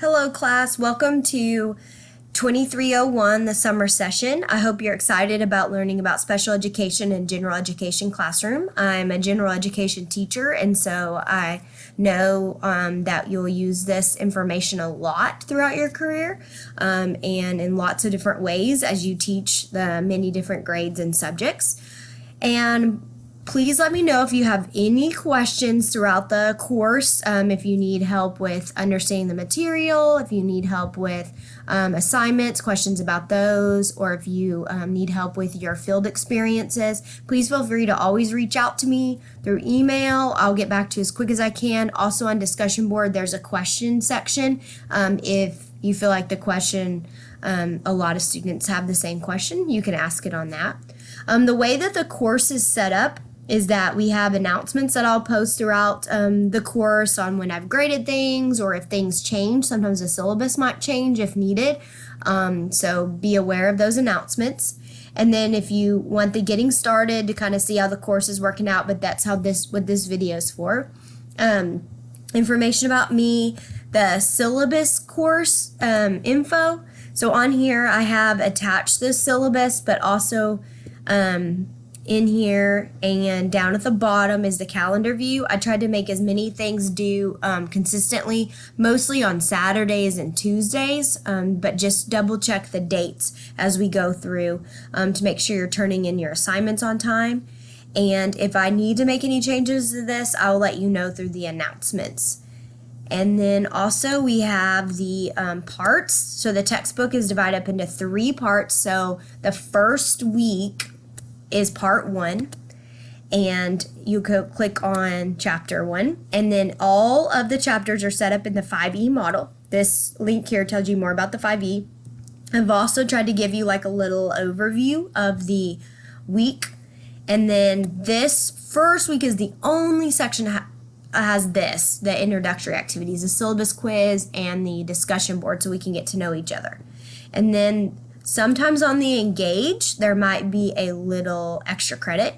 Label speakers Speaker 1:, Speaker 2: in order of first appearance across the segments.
Speaker 1: Hello class, welcome to 2301, the summer session. I hope you're excited about learning about special education and general education classroom. I'm a general education teacher, and so I know that you'll use this information a lot throughout your career and in lots of different ways as you teach the many different grades and subjects. And please let me know if you have any questions throughout the course, if you need help with understanding the material, if you need help with assignments, questions about those, or if you need help with your field experiences. Please feel free to always reach out to me through email. I'll get back to you as quick as I can. Also on discussion board, there's a question section. If you feel like the question, a lot of students have the same question, you can ask it on that. The way that the course is set up is that we have announcements that I'll post throughout the course on when I've graded things or if things change. Sometimes the syllabus might change if needed. So be aware of those announcements. And then if you want the getting started to kind of see how the course is working out, but that's how what this video is for. Information about me, the syllabus course info. So on here I have attached the syllabus, but also in here and down at the bottom is the calendar view. I tried to make as many things due consistently, mostly on Saturdays and Tuesdays, but just double check the dates as we go through to make sure you're turning in your assignments on time. And if I need to make any changes to this, I'll let you know through the announcements. And then also we have the parts. So the textbook is divided up into 3 parts. So the first week is part 1, and you could click on chapter 1, and then all of the chapters are set up in the 5E model. This link here tells you more about the 5E. I've also tried to give you like a little overview of the week, and then this first week is the only section has the introductory activities, the syllabus quiz, and the discussion board so we can get to know each other. And then sometimes on the Engage, there might be a little extra credit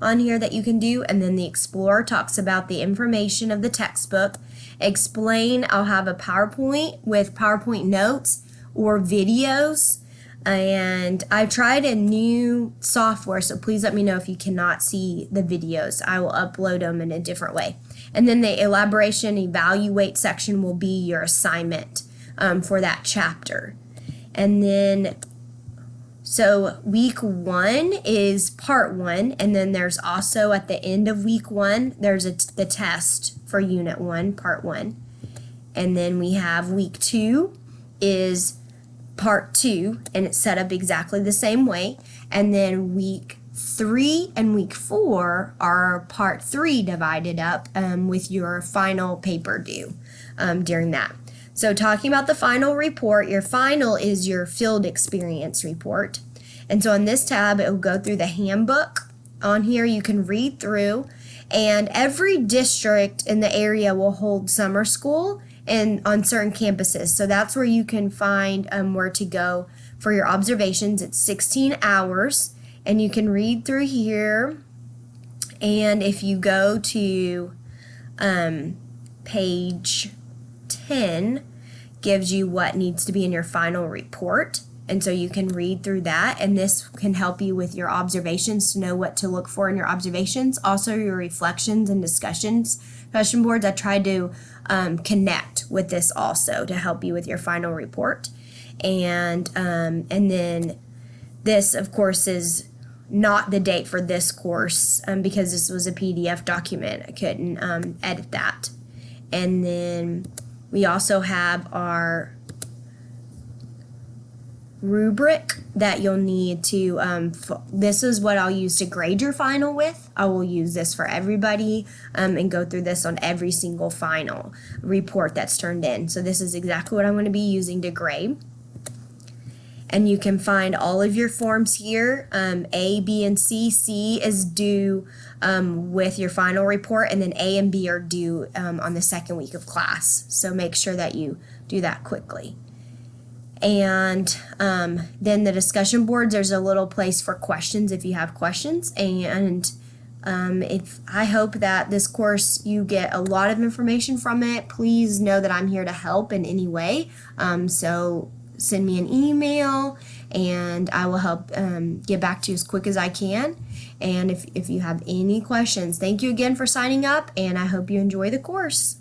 Speaker 1: on here that you can do. And then the Explore talks about the information of the textbook. Explain, I'll have a PowerPoint with PowerPoint notes or videos. And I've tried a new software, so please let me know if you cannot see the videos. I will upload them in a different way. And then the Elaboration Evaluate section will be your assignment for that chapter. And then, so week 1 is part 1, and then there's also at the end of week 1, there's the test for unit 1, part 1. And then we have week 2 is part 2, and it's set up exactly the same way. And then week 3 and week 4 are part 3 divided up with your final paper due during that. So talking about the final report, your final is your field experience report. And so on this tab, it will go through the handbook. On here, you can read through, and every district in the area will hold summer school and on certain campuses. So that's where you can find where to go for your observations. It's 16 hours, and you can read through here. And if you go to page 10, gives you what needs to be in your final report, and so you can read through that, and this can help you with your observations to know what to look for in your observations. Also your reflections and discussion boards, I tried to connect with this also to help you with your final report. And then this of course is not the date for this course because this was a PDF document. I couldn't edit that. And then we also have our rubric that you'll need to, this is what I'll use to grade your final with. I will use this for everybody and go through this on every single final report that's turned in. So this is exactly what I'm going to be using to grade. And you can find all of your forms here. A, B, and C. C is due with your final report, and then A and B are due on the second week of class. So make sure that you do that quickly. And then the discussion boards, there's a little place for questions if you have questions. And If I hope that this course you get a lot of information from it, please know that I'm here to help in any way. So send me an email and I will help get back to you as quick as I can. And if you have any questions, thank you again for signing up, and I hope you enjoy the course.